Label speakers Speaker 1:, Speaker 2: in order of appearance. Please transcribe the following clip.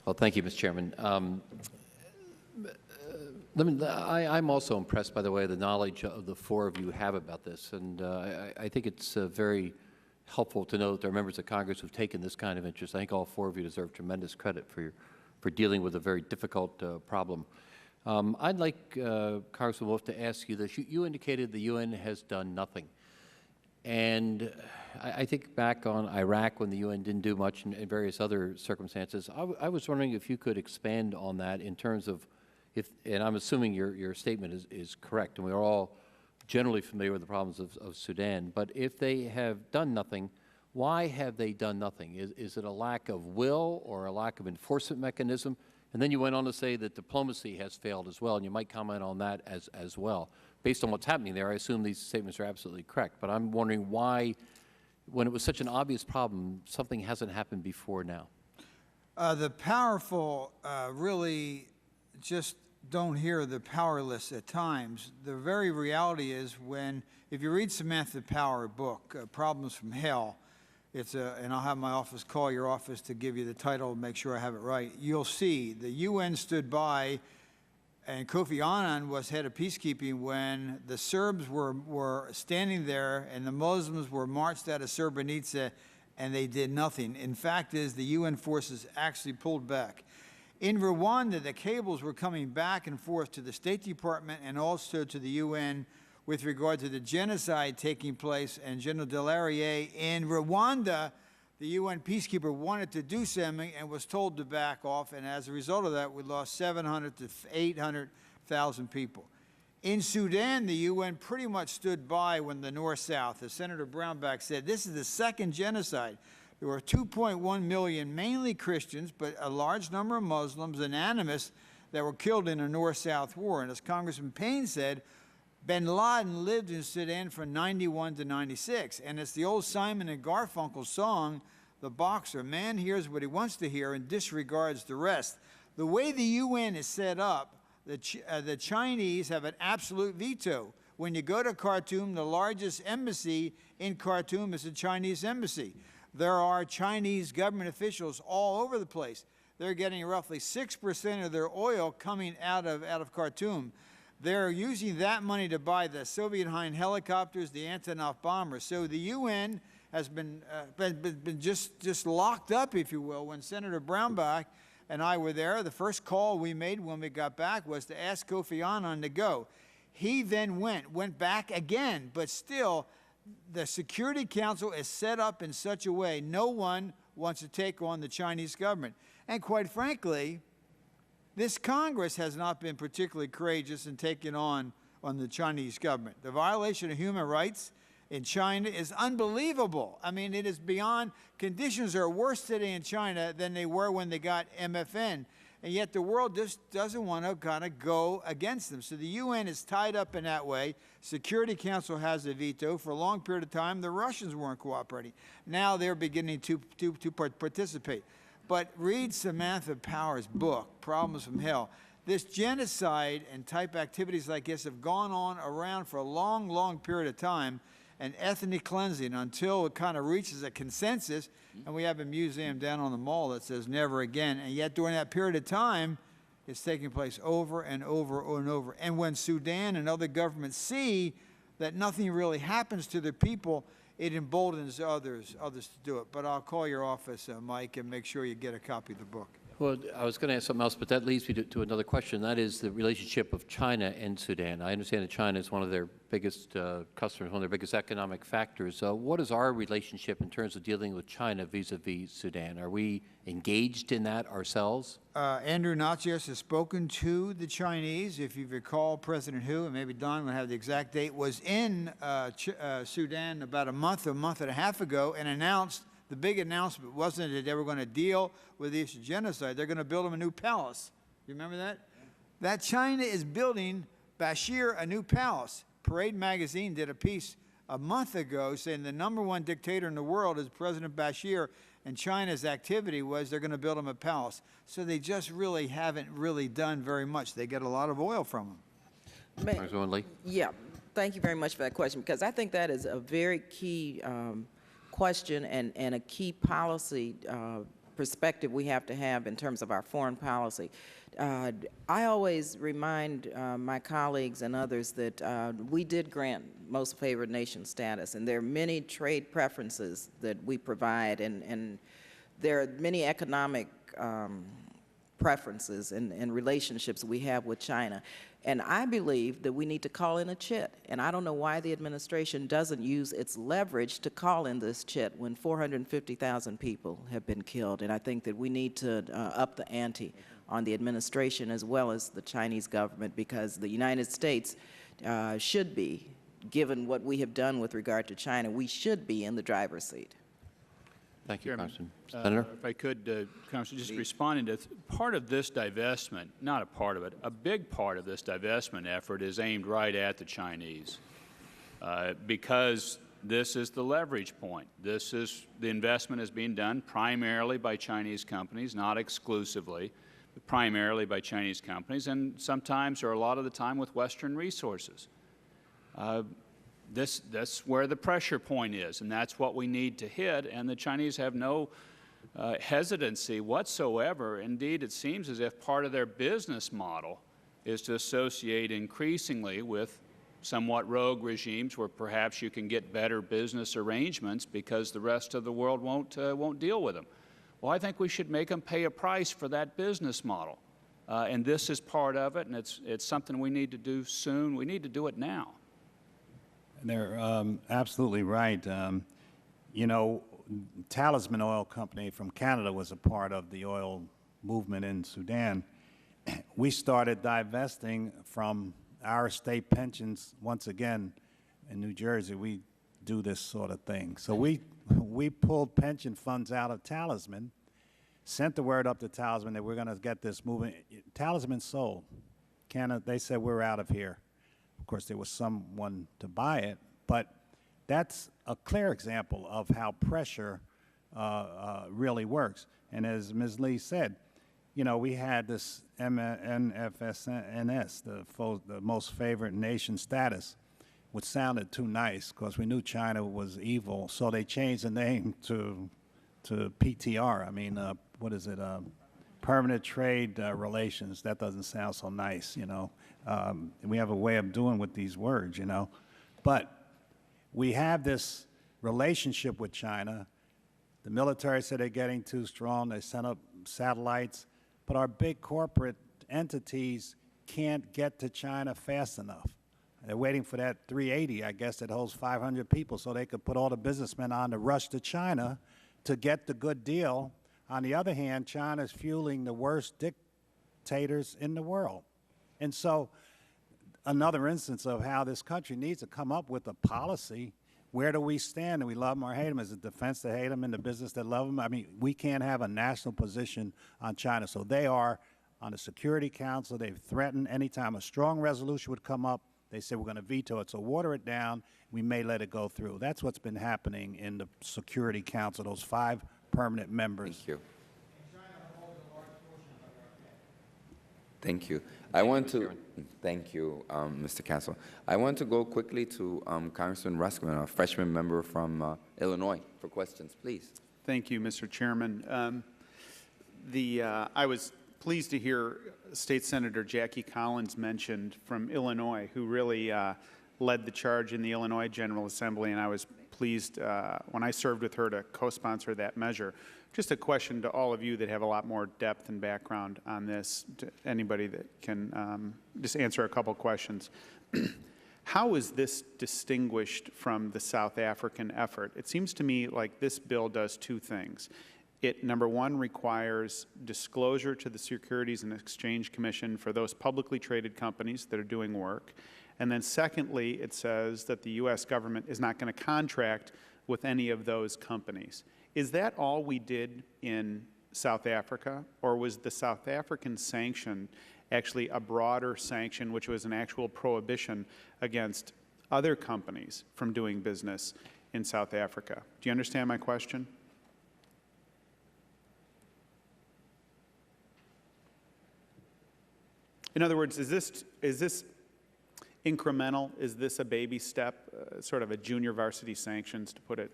Speaker 1: Well, thank you, Mr. Chairman. I'm also impressed by the way the knowledge of the four of you have about this, and I think it's very helpful to know that there are members of Congress who have taken this kind of interest. I think all four of you deserve tremendous credit for dealing with a very difficult problem. I'd like Congressman Wolf to ask you this. You indicated the UN has done nothing. And I think back on Iraq when the UN didn't do much and various other circumstances. I was wondering if you could expand on that in terms of if, and I'm assuming your statement is correct, and we're all generally familiar with the problems of Sudan, but if they have done nothing, why have they done nothing? Is it a lack of will or a lack of enforcement mechanism? And then you went on to say that diplomacy has failed as well, and you might comment on that as well. Based on what's happening there, I assume these statements are absolutely correct, but I'm wondering why, when it was such an obvious problem, something hasn't happened before now.
Speaker 2: The powerful really just don't hear the powerless at times. The very reality is if you read Samantha Power book, Problems from Hell, and I'll have my office call your office to give you the title, make sure I have it right, you'll see the UN stood by, and Kofi Annan was head of peacekeeping when the Serbs were standing there and the Muslims were marched out of Srebrenica, and they did nothing. In fact, the UN forces actually pulled back. In Rwanda, the cables were coming back and forth to the State Department and also to the UN with regard to the genocide taking place, and General Delarier in Rwanda, the UN peacekeeper wanted to do something and was told to back off, and as a result of that, we lost 700 to 800,000 people. In Sudan, the UN pretty much stood by when the North-South, as Senator Brownback said, this is the second genocide. There were 2.1 million, mainly Christians, but a large number of Muslims and animists that were killed in a North-South war. And as Congressman Payne said, bin Laden lived in Sudan from 91 to 96. And it's the old Simon and Garfunkel song, the boxer, man hears what he wants to hear and disregards the rest. The way the UN is set up, the Chinese have an absolute veto. When you go to Khartoum, the largest embassy in Khartoum is the Chinese embassy. There are Chinese government officials all over the place. They're getting roughly 6% of their oil coming out of Khartoum. They're using that money to buy the Soviet Hind helicopters, the Antonov bombers. So the UN has been just locked up, if you will. When Senator Brownback and I were there, the first call we made when we got back was to ask Kofi Annan to go. He then went back again, but still, the Security Council is set up in such a way no one wants to take on the Chinese government. And quite frankly, this Congress has not been particularly courageous in taking on the Chinese government. The violation of human rights in China is unbelievable. I mean, it is beyond, conditions are worse today in China than they were when they got MFN. And yet the world just doesn't want to kind of go against them. So the UN is tied up in that way. Security Council has a veto. For a long period of time, the Russians weren't cooperating. Now they're beginning to participate. But read Samantha Power's book, Problems from Hell. This genocide and type activities like this have gone on around for a long, long period of time, and ethnic cleansing until it kind of reaches a consensus. And we have a museum down on the mall that says never again. And yet during that period of time, it's taking place over and over and over. And when Sudan and other governments see that nothing really happens to their people, it emboldens others to do it. But I'll call your office, Mike, and make sure you get a copy of the book.
Speaker 1: Well, I was going to ask something else, but that leads me to another question. That is the relationship of China and Sudan. I understand that China is one of their biggest customers, one of their biggest economic factors. What is our relationship in terms of dealing with China vis-a-vis Sudan? Are we engaged in that ourselves?
Speaker 2: Andrew Natsios has spoken to the Chinese. If you recall, President Hu, and maybe Don will have the exact date, was in Sudan about a month and a half ago and announced, the big announcement wasn't that they were going to deal with the issue of genocide. They're going to build them a new palace. You remember that? That China is building Bashir a new palace. Parade magazine did a piece a month ago saying the #1 dictator in the world is President Bashir, and China's activity was they're going to build him a palace. So they just really haven't really done very much. They get a lot of oil from them.
Speaker 1: Congresswoman Lee?
Speaker 3: Yeah, thank you very much for that question, because I think that is a very key question and a key policy perspective we have to have in terms of our foreign policy. I always remind my colleagues and others that we did grant most favored nation status, and there are many trade preferences that we provide, and there are many economic preferences and relationships we have with China. And I believe that we need to call in a chit. And I don't know why the administration doesn't use its leverage to call in this chit when 450,000 people have been killed. And I think that we need to up the ante on the administration as well as the Chinese government, because the United States should be, given what we have done with regard to China, we should be in the driver's seat.
Speaker 1: Thank you,
Speaker 4: Chairman,
Speaker 1: Congressman. Senator?
Speaker 4: if I could, Congressman, just responding to part of this divestment, not a part of it, a big part of this divestment effort is aimed right at the Chinese, because this is the leverage point. This is, the investment is being done primarily by Chinese companies, not exclusively, but primarily by Chinese companies, and sometimes, or a lot of the time, with Western resources. That's where the pressure point is, and that's what we need to hit, and the Chinese have no hesitancy whatsoever. Indeed, it seems as if part of their business model is to associate increasingly with somewhat rogue regimes where perhaps you can get better business arrangements because the rest of the world won't deal with them. Well, I think we should make them pay a price for that business model, and this is part of it, and it's something we need to do soon. We need to do it now.
Speaker 5: They're absolutely right. You know, Talisman Oil Company from Canada was a part of the oil movement in Sudan. We started divesting from our state pensions. Once again, in New Jersey, we do this sort of thing. So we pulled pension funds out of Talisman, sent the word up to Talisman that we're going to get this moving. Talisman sold. Canada, they said, we're out of here. Of course, there was someone to buy it, but that's a clear example of how pressure really works. And as Ms. Lee said, you know, we had this NFSNS, the most favored nation status, which sounded too nice because we knew China was evil, so they changed the name to PTR. I mean, what is it? Permanent trade relations. That doesn't sound so nice, you know. We have a way of doing with these words, you know. But we have this relationship with China. The military said they're getting too strong. They sent up satellites. But our big corporate entities can't get to China fast enough. They're waiting for that 380, I guess, that holds 500 people so they could put all the businessmen on the rush to China to get the good deal. On the other hand, China is fueling the worst dictators in the world. And so another instance of how this country needs to come up with a policy. Where do we stand? Do we love them or hate them? Is it defense that hate them and the business that love them? I mean, we can't have a national position on China. So they are on the Security Council. They've threatened anytime a strong resolution would come up, they say we're going to veto it. So water it down. We may let it go through. That's what's been happening in the Security Council, those 5 permanent members.
Speaker 6: Thank you. Thank you. I want to thank you, Mr. Castle. I want to go quickly to Congressman Ruskman, a freshman member from Illinois, for questions, please.
Speaker 7: Thank you, Mr. Chairman. I was pleased to hear State Senator Jackie Collins mentioned from Illinois, who really led the charge in the Illinois General Assembly, and I was pleased when I served with her to co-sponsor that measure. Just a question to all of you that have a lot more depth and background on this, to anybody that can just answer a couple questions. How is this distinguished from the South African effort? It seems to me like this bill does 2 things. It, number 1, requires disclosure to the Securities and Exchange Commission for those publicly traded companies that are doing work. And then secondly, it says that the U.S. government is not going to contract with any of those companies. Is that all we did in South Africa, or was the South African sanction actually a broader sanction, which was an actual prohibition against other companies from doing business in South Africa? Do you understand my question? In other words, is this incremental? Is this a baby step, sort of a junior varsity sanctions, to put it